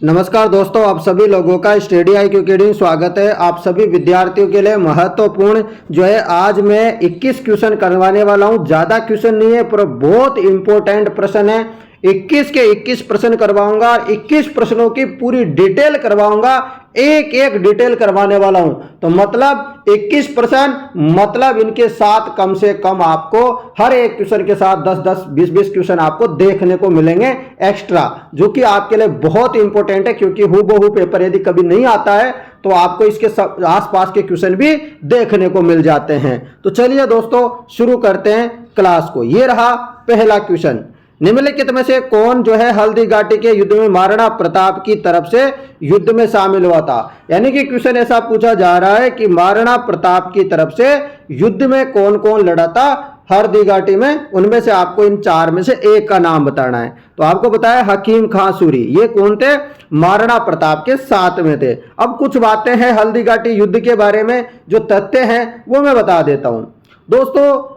नमस्कार दोस्तों, आप सभी लोगों का स्टडी IQ अकेडमी स्वागत है। आप सभी विद्यार्थियों के लिए महत्वपूर्ण जो है आज मैं 21 क्वेश्चन करवाने वाला हूं। ज़्यादा क्वेश्चन नहीं है पर बहुत इंपॉर्टेंट प्रश्न है। 21 के 21 प्रश्न करवाऊंगा, 21 प्रश्नों की पूरी डिटेल करवाऊंगा, एक एक डिटेल करवाने वाला हूं। तो मतलब 21 प्रश्न, मतलब इनके साथ कम से कम आपको हर एक क्वेश्चन के साथ 10-10, 20-20 क्वेश्चन आपको देखने को मिलेंगे एक्स्ट्रा, जो कि आपके लिए बहुत इंपॉर्टेंट है। क्योंकि हूबहू पेपर यदि कभी नहीं आता है तो आपको इसके आसपास के क्वेश्चन भी देखने को मिल जाते हैं। तो चलिए दोस्तों शुरू करते हैं क्लास को। ये रहा पहला क्वेश्चन। निम्नलिखित में से कौन जो है हल्दी घाटी के युद्ध में महाराणा प्रताप की तरफ से युद्ध में शामिल हुआ था। यानी कि क्वेश्चन ऐसा पूछा जा रहा है कि महाराणा प्रताप की तरफ से युद्ध में कौन कौन लड़ा था हल्दी घाटी में। उनमें से आपको इन चार में से एक का नाम बताना है। तो आपको बताया हकीम खां सूरी, ये कौन थे? महाराणा प्रताप के साथ में थे। अब कुछ बातें हैं हल्दी घाटी युद्ध के बारे में, जो तथ्य हैं वो मैं बता देता हूं दोस्तों।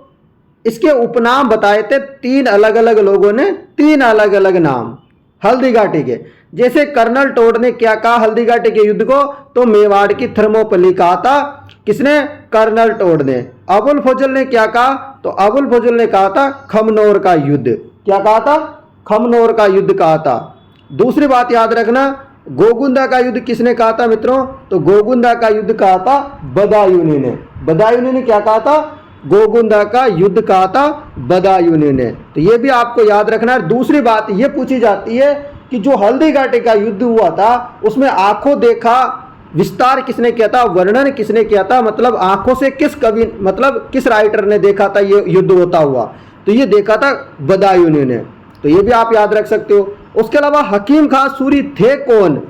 इसके उपनाम बताए थे तीन अलग अलग लोगों ने, तीन अलग अलग नाम हल्दी घाटी के। जैसे कर्नल टोड ने क्या कहा हल्दी घाटी के युद्ध को? तो मेवाड़ की थर्मोपली कहा था। किसने? कर्नल टोड ने। अबुल फजल ने क्या कहा? तो अबुल फजल ने कहा था खमनोर का युद्ध। क्या कहा था? खमनोर का युद्ध कहा था। दूसरी बात याद रखना, गोगुंदा का युद्ध किसने कहा था मित्रों? तो गोगुंदा का युद्ध कहा था बदायूनी ने। बदायूनी ने क्या कहा था? गोगुंदा का युद्ध कहा था बदायूनी ने। तो ये भी आपको याद रखना है। दूसरी बात ये पूछी जाती है कि जो हल्दी घाटी का युद्ध हुआ था उसमें आंखों देखा विस्तार किसने किया था, वर्णन किसने किया था? मतलब आंखों से किस कवि, मतलब किस राइटर ने देखा था ये युद्ध होता हुआ? तो ये देखा था बदायूनी ने। तो ये भी आप याद रख सकते हो। उसके अलावा हकीम खां सूरी थे कौन?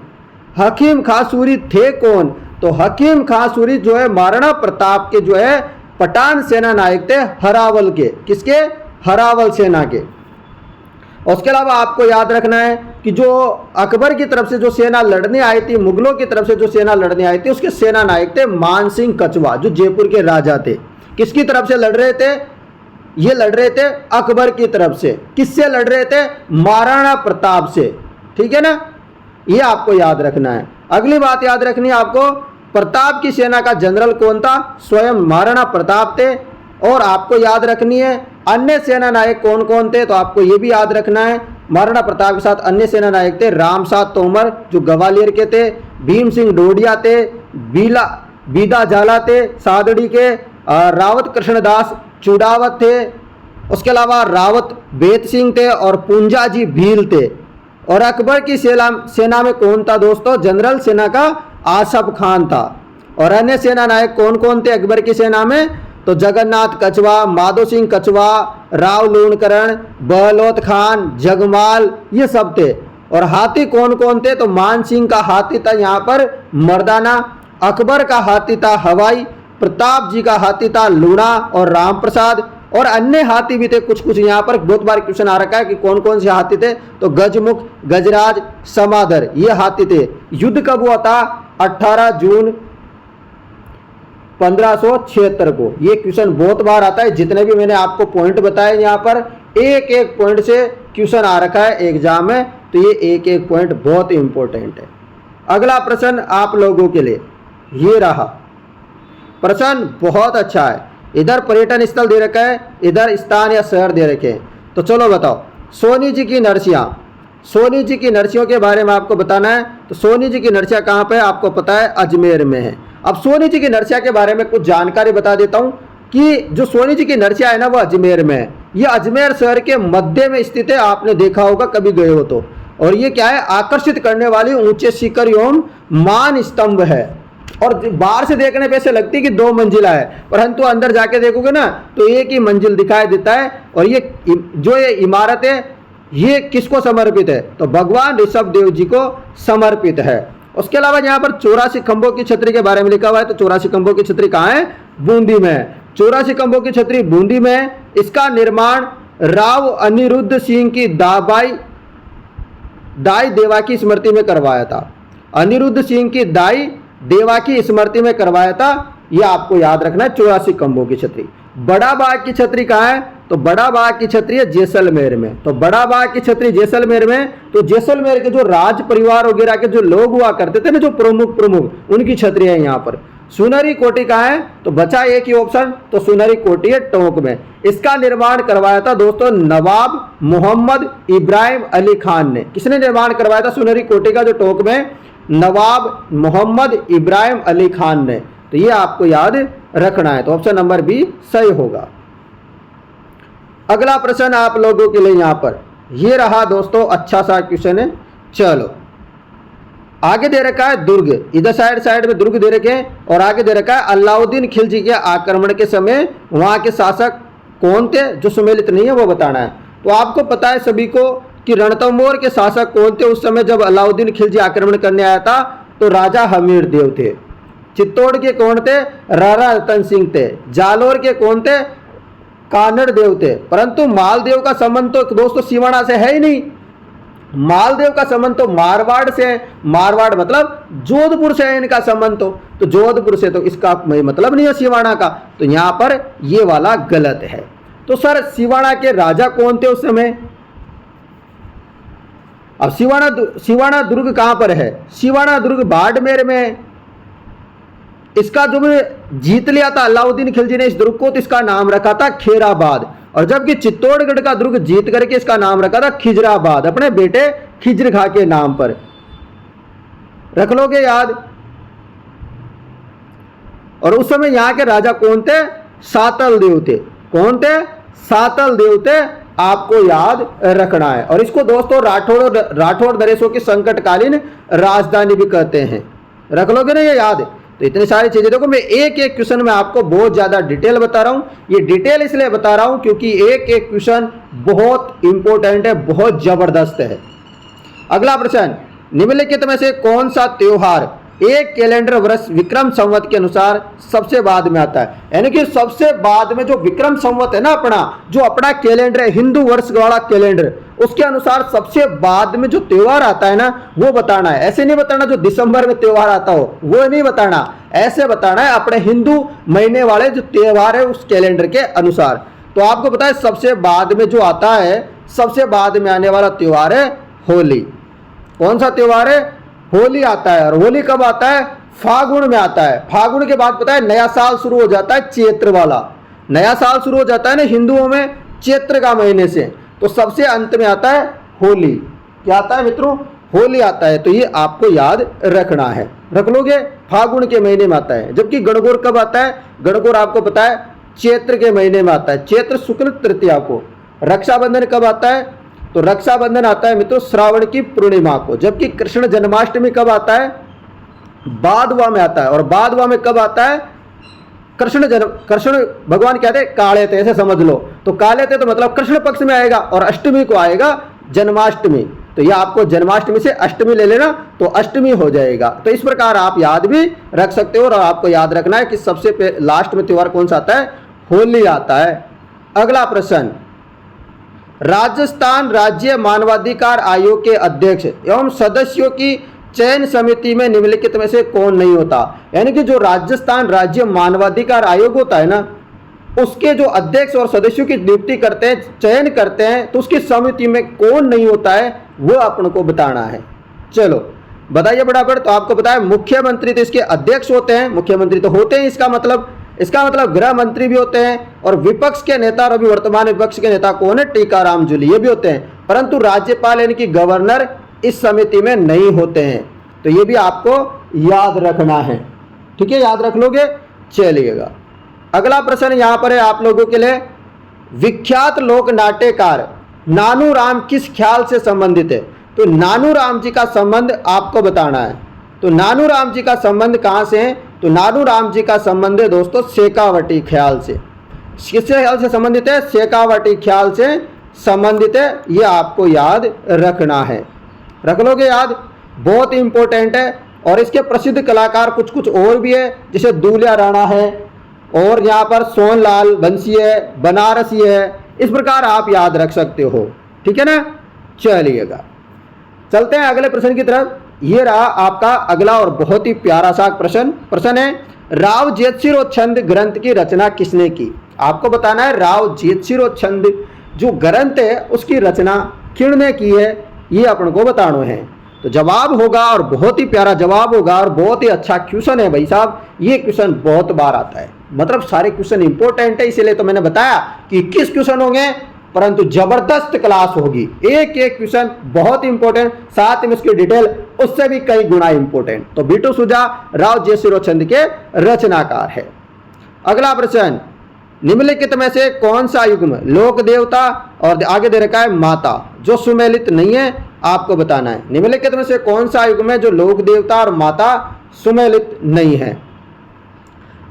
हकीम खां सूरी थे कौन? तो हकीम खां सूरी जो है महाराणा प्रताप के जो है पठान सेना नायक थे, हरावल के। किसके? हरावल सेना के। उसके अलावा आपको याद रखना है कि जो अकबर की तरफ से जो सेना लड़ने आई थी, मुगलों की तरफ से जो सेना लड़ने आई थी, उसके सेना नायक थे मान सिंह कछवा, जो जयपुर के राजा थे। किसकी तरफ से लड़ रहे थे? ये लड़ रहे थे अकबर की तरफ से। किससे लड़ रहे थे? महाराणा प्रताप से। ठीक है ना, ये आपको याद रखना है। अगली बात याद रखनी है आपको, प्रताप की सेना का जनरल कौन था? स्वयं महाराणा प्रताप थे। और आपको याद रखनी है अन्य सेना नायक कौन कौन थे? तो आपको ये भी याद रखना है महाराणा प्रताप के साथ अन्य सेना नायक थे रामसाद तोमर, जो ग्वालियर के थे, भीम सिंह डोडिया थे, बीदा झाला थे सादड़ी के, रावत कृष्णदास चुड़ावत थे। उसके अलावा रावत बेत सिंह थे और पूंजाजी भील थे। और अकबर की सेना में कौन था दोस्तों? जनरल सेना का आसफ खान था। और अन्य सेना नायक कौन कौन थे अकबर की सेना में? तो जगन्नाथ कछवा, माधो सिंह कछवा, राव लूणकरण, बहलोत खान, जगमाल, ये सब थे। और हाथी कौन कौन थे? तो मान सिंह का हाथी था यहाँ पर मर्दाना, अकबर का हाथी था हवाई, प्रताप जी का हाथी था लूणा और राम प्रसाद। और अन्य हाथी भी थे कुछ कुछ। यहाँ पर बहुत बार क्वेश्चन आ रखा है कि कौन कौन से हाथी थे? तो गजमुख, गजराज, समादर, ये हाथी थे। युद्ध कब हुआ था? 18 जून 1576 को। ये क्वेश्चन बहुत बार आता है। जितने भी मैंने आपको पॉइंट बताए यहाँ पर, एक एक पॉइंट से क्वेश्चन आ रखा है एग्जाम में। तो ये एक एक पॉइंट बहुत इंपॉर्टेंट है। अगला प्रश्न आप लोगों के लिए ये रहा। प्रश्न बहुत अच्छा है। इधर पर्यटन स्थल दे रखा है, इधर स्थान या शहर दे रखे हैं। तो चलो बताओ, सोनी जी की नरसिया, सोनी जी की नरसियों के बारे में आपको बताना है। तो सोनी जी की नरसिया कहाँ पे है? आपको पता है अजमेर में है। अब सोनी जी की नरसिया के बारे में कुछ जानकारी बता देता हूँ कि जो सोनी जी की नरसिया है ना, वो अजमेर में है। ये अजमेर शहर के मध्य में स्थित है। आपने देखा होगा कभी गए हो तो। और ये क्या है? आकर्षित करने वाली ऊंचे शिखर एवं मान स्तंभ है। और बाहर से देखने पे ऐसे लगती है कि 2 मंजिला है, परंतु अंदर जाके देखोगे ना तो एक ही मंजिल दिखाई देता है। और ये जो ये इमारत है ये किसको समर्पित है? तो भगवान ऋषभ देव जी को समर्पित है। उसके अलावा यहाँ पर 84 खंभों की छतरी के बारे में लिखा हुआ है। तो 84 खंभों की छतरी कहाँ है? बूंदी में है। 84 खंभों की छतरी बूंदी में है। इसका निर्माण राव अनिरुद्ध सिंह की दाई देवा की स्मृति में करवाया था। अनिरुद्ध सिंह की दाई देवा की स्मृति में करवाया था। यह आपको याद रखना है। 84 खंभों की छतरी। बड़ा बाग की छतरी कहाँ है? तो बड़ा बाघ की छतरी है जैसलमेर में। तो बड़ा बाघ की छतरी जैसलमेर में, तो जैसलमेर के जो राज परिवार वगैरह के जो लोग हुआ करते थे ना, जो प्रमुख उनकी छतरी है यहाँ पर। सुनहरी कोठी कहाँ है, तो बचा एक ही ऑप्शन, तो सुनहरी कोठी है टोंक में। इसका निर्माण करवाया था दोस्तों नवाब मोहम्मद इब्राहिम अली खान ने। किसने निर्माण करवाया था सुनहरी कोठी का जो टोंक में? नवाब मोहम्मद इब्राहिम अली खान ने। तो ये आपको याद रखना है, तो ऑप्शन नंबर बी सही होगा। अगला प्रश्न आप लोगों के लिए यहां पर ये रहा दोस्तों, अच्छा सा क्वेश्चन है। चलो आगे दे रखा है दुर्ग, इधर साइड में दुर्ग दे रखे हैं, और आगे दे रखा है अलाउद्दीन खिलजी के आक्रमण के समय वहां के शासक कौन थे? जो सुमेलित नहीं है वो बताना है। तो आपको पता है सभी को कि रणथंभौर के शासक कौन थे उस समय जब अलाउद्दीन खिलजी आक्रमण करने आया था? तो राजा हमीर देव थे। चित्तौड़ के कौन थे? राणा रतन सिंह थे। जालोर के कौन थे? कानड़ देव थे। परंतु मालदेव का संबंध तो दोस्तों सिवाना से है ही नहीं। मालदेव का संबंध तो मारवाड़ से है। मारवाड़ मतलब जोधपुर से है इनका संबंध, तो जोधपुर से, तो इसका मतलब नहीं है सिवाना का। तो यहां पर ये वाला गलत है। तो सर सिवाना के राजा कौन थे उस समय? अब सिवाना दुर्ग कहां पर है? सिवाना दुर्ग बाड़मेर में। इसका जो जीत लिया था अलाउद्दीन खिलजी ने इस दुर्ग को, तो इसका नाम रखा था खेराबाद। और जबकि चित्तौड़गढ़ का दुर्ग जीत करके इसका नाम रखा था खिजराबाद, अपने बेटे खिज्र खां के नाम पर। रख लोगे याद। और उस समय यहां के राजा कौन थे? सातल देव थे। कौन थे? सातल देव थे, आपको याद रखना है। और इसको दोस्तों राठौड़ नरेशों की संकटकालीन राजधानी भी कहते हैं। रख लोगे ना ये याद। तो इतनी सारी चीजें देखो, मैं एक एक क्वेश्चन में आपको बहुत ज्यादा डिटेल बता रहा हूं। ये डिटेल इसलिए बता रहा हूं क्योंकि एक एक क्वेश्चन बहुत इंपॉर्टेंट है, बहुत जबरदस्त है। अगला प्रश्न, निम्नलिखित में से कौन सा त्योहार एक कैलेंडर वर्ष विक्रम संवत के अनुसार सबसे बाद में आता है? यानी कि सबसे बाद में जो विक्रम संवत है ना, जो अपना कैलेंडर है, हिंदू वर्ष वाला कैलेंडर, उसके अनुसार सबसे बाद में जो त्योहार आता है ना, वो बताना है। ऐसे नहीं बताना जो दिसंबर में त्योहार आता हो, वो नहीं बताना। ऐसे बताना है अपने हिंदू महीने वाले जो त्योहार है उस कैलेंडर के अनुसार। तो आपको पता है सबसे बाद में जो आता है, सबसे बाद में आने वाला त्योहार है होली। कौन सा त्योहार है? होली आता है। और होली कब आता है? फागुन में आता है। फागुन के बाद पता है नया साल शुरू हो जाता है, चैत्र वाला नया साल शुरू हो जाता है ना हिंदुओं में, चैत्र का महीने से। तो सबसे अंत में आता है होली। क्या आता है मित्रों? होली आता है। तो ये आपको याद रखना है, रख लोगे। फागुन के महीने में आता है। जबकि गणगौर कब आता है? गणगौर आपको पता है चैत्र के महीने में आता है, चैत्र शुक्ल तृतीया को। रक्षाबंधन कब आता है? तो रक्षाबंधन आता है मित्रों श्रावण की पूर्णिमा को। जबकि कृष्ण जन्माष्टमी कब आता है? भादवा में आता है। और भादवा में कब आता है? कृष्ण भगवान क्या थे? काले थे, ऐसे समझ लो। तो काले थे तो मतलब कृष्ण पक्ष में आएगा, और अष्टमी को आएगा जन्माष्टमी। तो ये आपको जन्माष्टमी से अष्टमी ले लेना, तो अष्टमी हो जाएगा। तो इस प्रकार आप याद भी रख सकते हो। और आपको याद रखना है कि सबसे लास्ट में त्योहार कौन सा आता है? होली आता है। अगला प्रश्न, राजस्थान राज्य मानवाधिकार आयोग के अध्यक्ष एवं सदस्यों की चयन समिति में निम्नलिखित में से कौन नहीं होता? यानी कि जो राजस्थान राज्य मानवाधिकार आयोग होता है ना, उसके जो अध्यक्ष और सदस्यों की नियुक्ति करते हैं, चयन करते हैं, तो उसकी समिति में कौन नहीं होता है वो अपन को बताना है। चलो बताइए बराबर। तो आपको पता है मुख्यमंत्री तो इसके अध्यक्ष होते हैं, मुख्यमंत्री तो होते हैं। इसका मतलब गृह मंत्री भी होते हैं। और विपक्ष के नेता, और अभी वर्तमान विपक्ष के नेता कौन है? टीकाराम जूली, ये भी होते हैं। परंतु राज्यपाल यानी कि गवर्नर इस समिति में नहीं होते हैं। तो ये भी आपको याद रखना है, ठीक है? याद रख लोगे, चलिएगा। अगला प्रश्न यहां पर है आप लोगों के लिए, विख्यात लोक नाट्यकार नानू राम किस ख्याल से संबंधित है? तो नानू राम जी का संबंध आपको बताना है। तो नानू राम जी का संबंध कहां से है? तो नानू राम जी का संबंध है दोस्तों शेखावटी ख्याल से। किससे ख्याल से संबंधित है? शेखावटी ख्याल से संबंधित है। ये आपको याद रखना है, रख लोगे याद, बहुत इंपॉर्टेंट है। और इसके प्रसिद्ध कलाकार कुछ कुछ और भी है, जैसे दूलिया राणा है, और यहाँ पर सोनलाल बंसी है, बनारसी है। इस प्रकार आप याद रख सकते हो, ठीक है ना? चलिएगा, चलते हैं अगले प्रश्न की तरफ। ये रहा आपका अगला और बहुत ही प्यारा सा प्रश्न है, राव जेतसिरों छंद ग्रंथ की रचना किसने की? आपको बताना है राव जेतशिरो छंद जो ग्रंथ है उसकी रचना किसने की है, ये अपन को बताना है। तो जवाब होगा, और बहुत ही प्यारा जवाब होगा, और बहुत ही अच्छा क्वेश्चन है भाई साहब। ये क्वेश्चन बहुत बार आता है, मतलब सारे क्वेश्चन इंपॉर्टेंट है, इसीलिए तो मैंने बताया कि 21 क्वेश्चन होंगे, परंतु जबरदस्त क्लास होगी। एक एक क्वेश्चन बहुत इंपॉर्टेंट, साथ में उसकी डिटेल उससे भी कई गुना इंपॉर्टेंट। तो बीटू सुजा राव जेतशिरो छंद के रचनाकार है। अगला प्रश्न, निम्नलिखित में से कौन सा युग्म लोक देवता और आगे दे रखा है माता जो सुमेलित नहीं है, आपको बताना है। निम्नलिखित में से कौन सा युग्म है जो लोक देवता और माता सुमेलित नहीं है।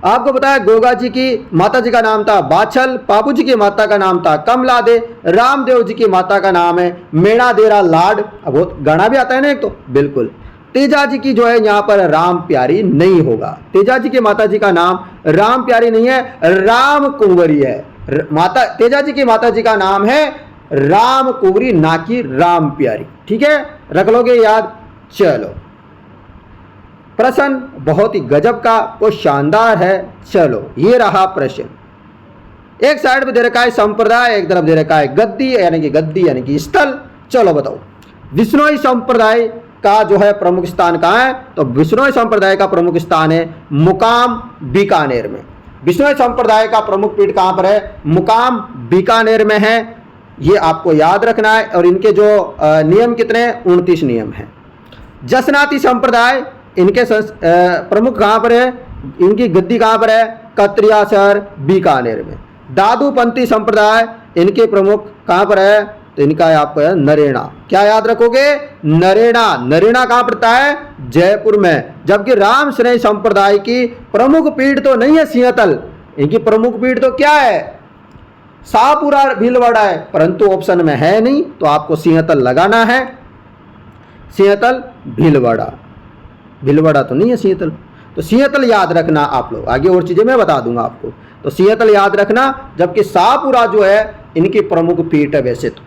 आपको बताया गोगा जी की माता जी का नाम था बाछल, पापू जी की माता का नाम था कमला दे, रामदेव जी की माता का नाम है मेणा देरा लाड। अब बहुत गाना भी आता है ना एक, तो बिल्कुल। तेजा जी की जो है यहाँ पर राम प्यारी नहीं होगा, तेजा जी की माता जी का नाम राम प्यारी नहीं है, राम कुंवरी है। माता तेजा जी की माता जी का नाम है राम कुंवरी, ना कि राम प्यारी। ठीक है, रख लोगे याद। चलो, प्रश्न बहुत ही गजब का, वो शानदार है। चलो, ये रहा प्रश्न। एक साइड पे दे रखा है संप्रदाय, एक तरफ दे रखा है गद्दी यानी कि स्थल। चलो बताओ, विश्नोई संप्रदाय का जो है प्रमुख स्थान कहाँ है? तो विश्नोई संप्रदाय का प्रमुख स्थान है मुकाम बीकानेर में। विश्नोई संप्रदाय का प्रमुख पीठ कहाँ पर है? मुकाम बीकानेर में है। ये आपको याद रखना है। और इनके जो नियम कितने हैं? 29 नियम हैं। जसनाती संप्रदाय इनके प्रमुख कहाँ पर है? इनकी गद्दी कहाँ पर है? कत्रियासर बीकानेर में। दादूपंथी संप्रदाय इनके प्रमुख कहाँ पर है? तो इनका आपको है नरेना। क्या याद रखोगे? नरेना। नरेना कहाँ पड़ता है? जयपुर में। जबकि राम स्नेही संप्रदाय की प्रमुख पीठ तो नहीं है सिंहतल, इनकी प्रमुख पीठ तो क्या है? शाहपुरा भीलवाड़ा है, परंतु ऑप्शन में है नहीं, तो आपको सिंहतल लगाना है। सिंहतल भीलवाड़ा, भीलवाड़ा तो नहीं है सिंहतल, तो सिंहतल याद रखना आप लोग। आगे और चीजें मैं बता दूंगा आपको, तो सिंहतल याद रखना। जबकि शाहपुरा जो है इनकी प्रमुख पीठ है वैसे तो।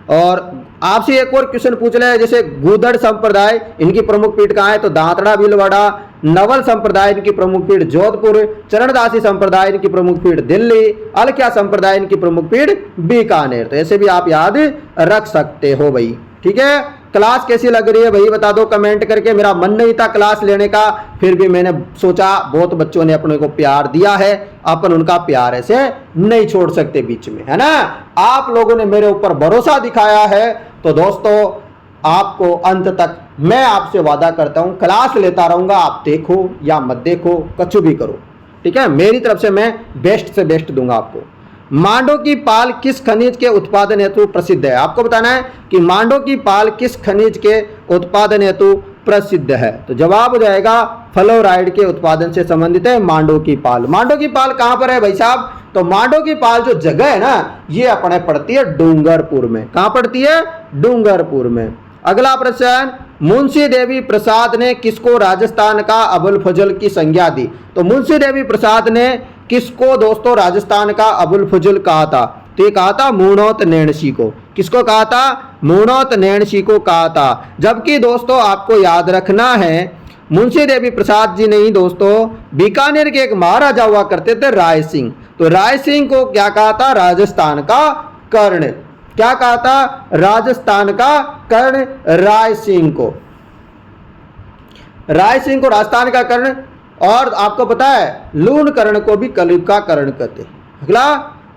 और आपसे एक और क्वेश्चन पूछ ले, जैसे गुदड़ संप्रदाय इनकी प्रमुख पीठ कहाँ है? तो दांतड़ा भीलवाड़ा। नवल संप्रदाय इनकी प्रमुख पीठ जोधपुर। चरणदासी संप्रदाय इनकी प्रमुख पीठ दिल्ली। अलख्या संप्रदाय इनकी प्रमुख पीठ बीकानेर। तो ऐसे भी आप याद रख सकते हो भाई। ठीक है, क्लास कैसी लग रही है भाई बता दो कमेंट करके। मेरा मन नहीं था क्लास लेने का, फिर भी मैंने सोचा बहुत बच्चों ने अपने को प्यार दिया है, अपन उनका प्यार ऐसे नहीं छोड़ सकते बीच में, है ना। आप लोगों ने मेरे ऊपर भरोसा दिखाया है, तो दोस्तों आपको अंत तक मैं आपसे वादा करता हूं क्लास लेता रहूंगा। आप देखो या मत देखो, कुछ भी करो, ठीक है, मेरी तरफ से मैं बेस्ट से बेस्ट दूंगा आपको। मांडो की पाल किस खनिज के उत्पादन हेतु प्रसिद्ध है? आपको बताना है कि मांडो की पाल किस खनिज के उत्पादन हेतु प्रसिद्ध है। तो जवाब हो जाएगा फ्लोराइड के उत्पादन से संबंधित है मांडो की पाल। मांडो की पाल कहां पर है भाई साहब? तो मांडो की पाल जो जगह है ना, ये अपने पड़ती है डूंगरपुर में। कहां पड़ती है? डूंगरपुर में। अगला प्रश्न, मुंशी देवी प्रसाद ने किसको राजस्थान का अबुल फजल की संज्ञा दी? तो मुंशी देवी प्रसाद ने किसको दोस्तों राजस्थान का अबुल फजल कहा था? तो ये कहा था मुणौत नैणसी को। किसको कहा था? मुणौत नैणसी को कहा था। जबकि दोस्तों आपको याद रखना है, मुंशी देवी प्रसाद जी नहीं दोस्तों, बीकानेर के एक महाराजा हुआ करते थे राय सिंह। तो राय सिंह को क्या कहा था? राजस्थान का कर्ण। क्या कहा था? राजस्थान का कर्ण राय सिंह को। राय सिंह को राजस्थान का कर्ण। और आपको पता है लूण कर्ण को भी कलयुग का कर्ण कहते हैं। अगला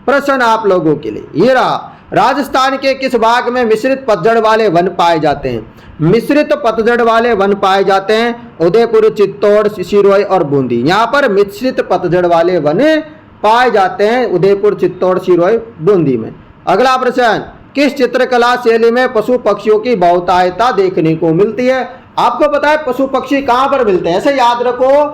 प्रश्न आप लोगों के लिए ये रहा, राजस्थान के किस भाग में मिश्रित पतझड़ वाले वन पाए जाते हैं? मिश्रित पतझड़ वाले वन पाए जाते हैं उदयपुर, चित्तौड़, सिरोही और बूंदी। यहाँ पर मिश्रित पतझड़ वाले वन पाए जाते हैं उदयपुर, चित्तौड़, सिरोही, बूंदी में। अगला प्रश्न, किस चित्रकला शैली में पशु पक्षियों की बहुतायता देखने को मिलती है? आपको पता है पशु पक्षी कहां पर मिलते हैं? ऐसे याद रखो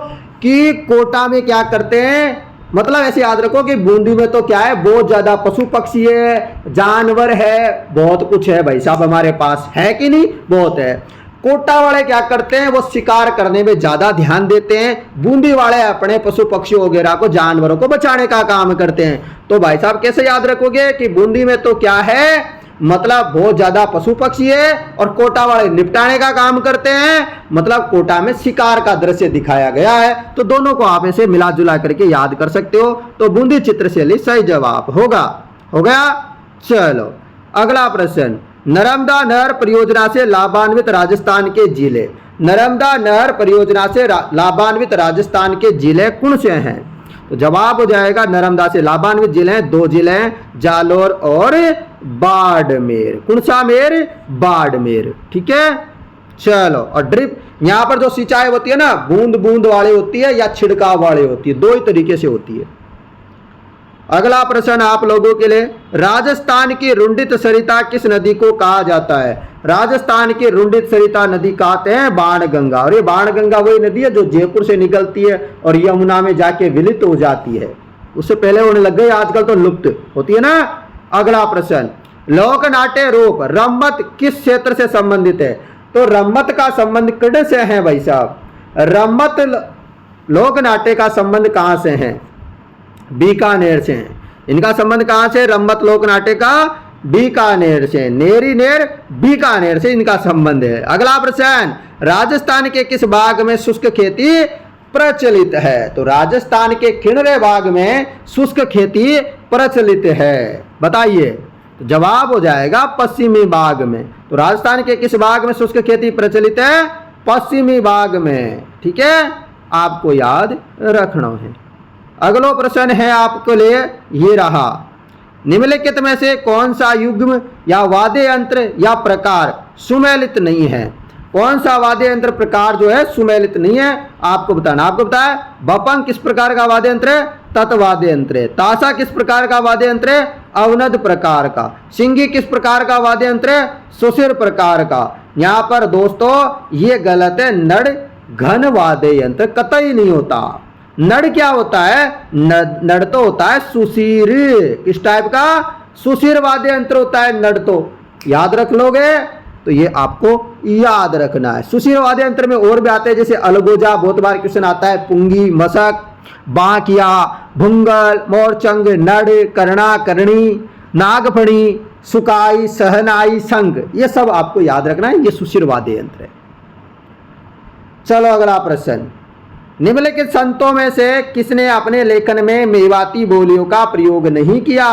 कि कोटा में क्या करते हैं, मतलब ऐसे याद रखो कि बूंदी में तो क्या है, बहुत ज्यादा पशु पक्षी है, जानवर है, बहुत कुछ है भाई साहब हमारे पास, है कि नहीं? बहुत है। कोटा वाले क्या करते हैं? वो शिकार करने में ज्यादा ध्यान देते हैं। बूंदी वाले अपने पशु पक्षी वगैरह को, जानवरों को बचाने का काम करते हैं। तो भाई साहब कैसे याद रखोगे कि बूंदी में तो क्या है, मतलब बहुत ज्यादा पशु पक्षी है और कोटा वाले निपटाने का काम करते हैं, मतलब कोटा में शिकार का दृश्य दिखाया गया है। तो दोनों को आप ऐसे मिला जुला करके याद कर सकते हो। तो बूंदी चित्रशैली सही जवाब होगा। हो गया। चलो अगला प्रश्न, नर्मदा नहर परियोजना से लाभान्वित राजस्थान के जिले। नर्मदा नहर परियोजना से लाभान्वित राजस्थान के जिले कौन से हैं? तो जवाब हो जाएगा नर्मदा से लाभान्वित जिले हैं, 2 जिले हैं, जालोर और बाड़मेर। कौन सा मेर? बाड़मेर। ठीक है। चलो, और ड्रिप, यहां पर जो सिंचाई होती है ना, बूंद बूंद वाली होती है या छिड़काव वाली होती है, 2 ही तरीके से होती है। अगला प्रश्न आप लोगों के लिए, राजस्थान की रुंडित सरिता किस नदी को कहा जाता है? राजस्थान की रुंडित सरिता नदी कहते हैं बाणगंगा। और ये बाणगंगा वही नदी है जो जयपुर से निकलती है और यमुना में जाके विलित हो जाती है। उससे पहले होने लग गई, आजकल तो लुप्त होती है ना। अगला प्रश्न, लोक नाट्य रूप रम्मत किस क्षेत्र से संबंधित है? तो रम्मत का संबंध किड से है भाई साहब। रम्मत लोक नाट्य का संबंध कहां से है? बीकानेर से हैं। इनका संबंध कहां से? रम्मत लोक नाट्य का बीकानेर से, नेरी नेर बीकानेर से इनका संबंध है। अगला प्रश्न, राजस्थान के किस भाग में शुष्क खेती प्रचलित है? तो राजस्थान के किन्नरे भाग में शुष्क खेती प्रचलित है। बताइए। तो जवाब हो जाएगा पश्चिमी भाग में। तो राजस्थान के किस भाग में शुष्क खेती प्रचलित है? पश्चिमी भाग में। ठीक है, आपको याद रखना है। अगला प्रश्न है आपके लिए, ये रहा, निम्नलिखित में से कौन सा युग्म या वाद्य यंत्र या प्रकार सुमेलित नहीं है? कौन सा वाद्य यंत्र प्रकार जो है सुमेलित नहीं है, आपको बताना। आपको बताया बपंग किस प्रकार का वाद्य यंत्र है? तत्वाद्य यंत्र है। ताशा किस प्रकार का वाद्य यंत्र है? अवनद प्रकार का। सिंगी किस प्रकार का वाद्य यंत्र है? सुशिर प्रकार का। यहाँ पर दोस्तों ये गलत है, नड़ घन वाद्य यंत्र कतई नहीं होता। नड़ क्या होता है? नड़ तो होता है सुशिर। किस टाइप का? सुशिर वाद्य यंत्र होता है नड़। तो याद रख लोगे तो ये आपको याद रखना है। सुशिर वाद्य यंत्र में और भी आते हैं, जैसे अलगोजा, बहुत बार क्वेश्चन आता है, पुंगी, मशक, बांकिया, भुंगल, मोरचंग, नड़, करना, करणी, नागफणी, सुकाई, सहनाई, संग, ये सब आपको याद रखना है। ये सुशिर वाद्य यंत्र है। चलो अगला प्रश्न, निम्नलिखित संतों में से किसने अपने लेखन में मेवाती बोलियों का प्रयोग नहीं किया?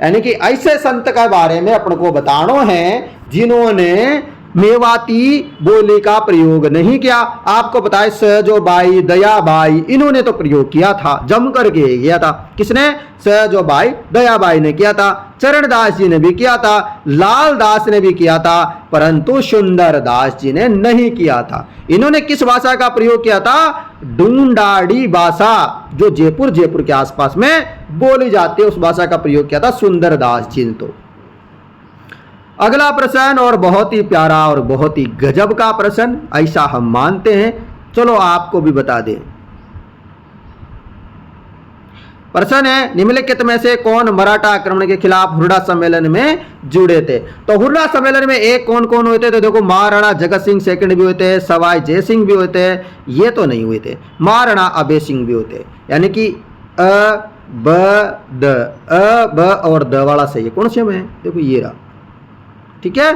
यानी कि ऐसे संत के बारे में अपन को बताना है जिन्होंने मेवाती बोली का प्रयोग नहीं किया। आपको पता है सहजोबाई, दयाबाई, इन्होंने तो प्रयोग किया था, जम करके किया था। किसने? सहजोबाई, दयाबाई ने किया था। चरणदास जी ने भी किया था, लाल दास ने भी किया था, परंतु सुंदर दास जी ने नहीं किया था। इन्होंने किस भाषा का प्रयोग किया था? ढूंढाड़ी भाषा, जो जयपुर के आसपास में बोली जाती है, उस भाषा का प्रयोग किया था सुंदर दास जी ने। तो अगला प्रश्न और बहुत ही प्यारा और बहुत ही गजब का प्रश्न, ऐसा हम मानते हैं, चलो आपको भी बता दें। प्रश्न है, निम्नलिखित में से कौन मराठा आक्रमण के खिलाफ हुर्डा सम्मेलन में जुड़े थे? तो हुर्डा सम्मेलन में एक कौन कौन हुए थे? तो देखो महाराणा जगत सिंह सेकंड भी हुए थे, सवाई जय सिंह भी हुए थे, ये तो नहीं हुए थे। महाराणा अभय सिंह भी होते, यानी कि अ ब और द वाला सही है। कौन से में है? देखो ये रहा। ठीक है,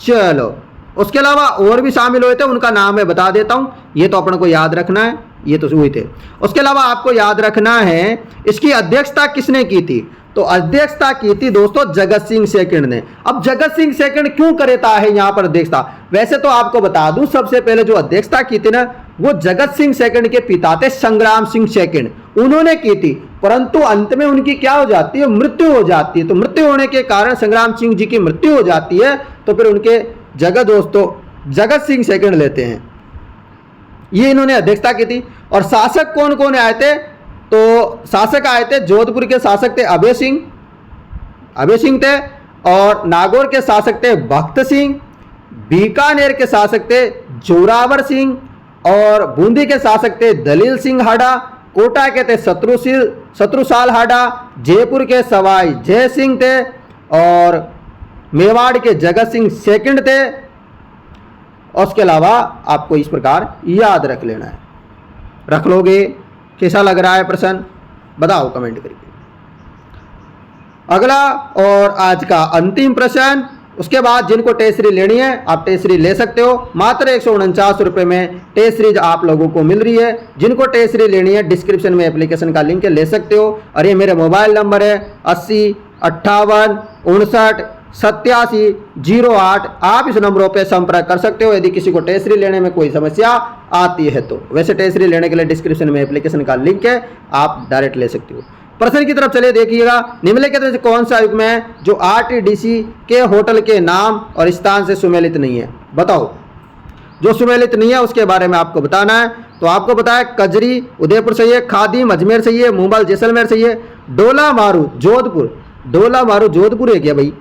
चलो उसके अलावा और भी शामिल हुए थे, उनका नाम मैं बता देता हूं, ये तो अपन को याद रखना है, ये तो हुए थे। उसके अलावा आपको याद रखना है इसकी अध्यक्षता किसने की थी? तो अध्यक्षता की थी दोस्तों जगत सिंह सेकंड ने। अब जगत सिंह सेकंड क्यों करता है यहां पर अध्यक्षता? वैसे तो आपको बता दूं, सबसे पहले जो अध्यक्षता की थी ना, वो जगत सिंह सेकंड के पिता थे संग्राम सिंह सेकंड, उन्होंने की थी। परंतु अंत में उनकी क्या हो जाती है? मृत्यु हो जाती है। तो मृत्यु होने के कारण संग्राम सिंह जी की मृत्यु हो जाती है, तो फिर उनके जगह दोस्तों जगत सिंह सेकंड लेते हैं। ये इन्होंने अध्यक्षता की थी। और शासक कौन कौन आए थे? तो शासक आए थे, जोधपुर के शासक थे अभय सिंह थे, और नागौर के शासक थे भक्त सिंह, बीकानेर के शासक थे जोरावर सिंह, और बूंदी के शासक थे दलील सिंह हाडा, कोटा के थे शत्रुसाल हाडा, जयपुर के सवाई जय सिंह थे, और मेवाड़ के जगत सिंह सेकंड थे। और उसके अलावा आपको इस प्रकार याद रख लेना है। रख लोगे? कैसा लग रहा है प्रश्न? बताओ कमेंट करके। अगला और आज का अंतिम प्रश्न, उसके बाद जिनको टेस्ट सीरीज लेनी है आप टेस्ट सीरीज ले सकते हो। मात्र 149 रुपये में टेस्ट सीरीज आप लोगों को मिल रही है। जिनको टेस्ट सीरीज लेनी है डिस्क्रिप्शन में एप्लीकेशन का लिंक है, ले सकते हो। और ये मेरा मोबाइल नंबर है 80 58 59 87 08। आप इस नंबरों पे संपर्क कर सकते हो यदि किसी को टेस्ट सीरीज लेने में कोई समस्या आती है तो। वैसे टेस्ट सीरीज लेने के लिए डिस्क्रिप्शन में एप्लीकेशन का लिंक है, आप डायरेक्ट ले सकते हो। प्रश्न की तरफ चले देखिएगा, निम्नलिखित में से कौन सा युग्म है जो आरटीडीसी के होटल के नाम और स्थान से सुमेलित नहीं है? बताओ। जो सुमेलित नहीं है उसके बारे में आपको बताना है। तो आपको पता है कजरी उदयपुर सही है, खादिम अजमेर सही है, मुंबल जैसलमेर सही है, डोला मारू जोधपुर। डोला मारू जोधपुर है क्या भाई?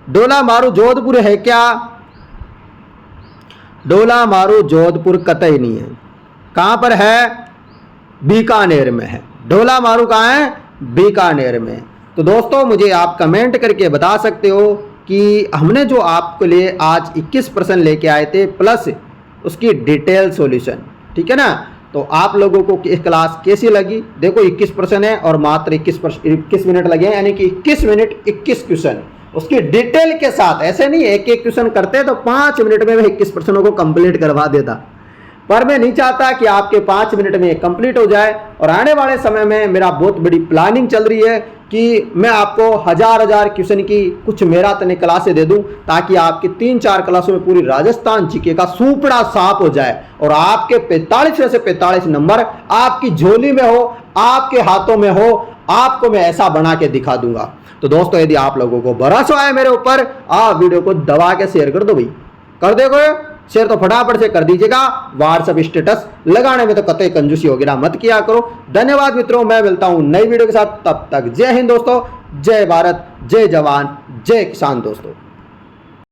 डोला मारू जोधपुर है क्या? डोला मारू जोधपुर कतई नहीं है। कहां पर है? बीकानेर में है। डोला मारू कहाँ है? बीकानेर में। तो दोस्तों मुझे आप कमेंट करके बता सकते हो कि हमने जो आपके लिए आज 21 प्रश्न लेके आए थे प्लस उसकी डिटेल सॉल्यूशन, ठीक है ना? तो आप लोगों को इस क्लास कैसी लगी? देखो 21 प्रश्न है और मात्र 21 मिनट लगे हैं, यानी कि 21 मिनट 21 क्वेश्चन उसकी डिटेल के साथ। ऐसे नहीं एक एक क्वेश्चन करते तो 5 मिनट में मैं 21 प्रश्नों को कंप्लीट करवा देता, पर मैं नहीं चाहता कि आपके 5 मिनट में कंप्लीट हो जाए। और आने वाले समय में मेरा बहुत बड़ी प्लानिंग चल रही है कि मैं आपको हजार क्वेश्चन की कुछ मैराथन क्लासें दे दूं, ताकि आपकी 3-4 क्लासों में पूरी राजस्थान जीके का सूपड़ा साफ हो जाए और आपके 45 में से 45 नंबर आपकी झोली में हो, आपके हाथों में हो। आपको मैं ऐसा बना के दिखा दूंगा। तो दोस्तों यदि आप लोगों को भरोसा है मेरे ऊपर, आप वीडियो को दबा के शेयर कर दो भाई, कर दोगे शेयर तो फटाफट से कर दीजिएगा। व्हाट्सएप स्टेटस लगाने में तो कतई कंजूसी वगैरह मत किया करो। धन्यवाद मित्रों, मैं मिलता हूं नई वीडियो के साथ, तब तक जय हिंद दोस्तों, जय भारत, जय जवान, जय किसान दोस्तों।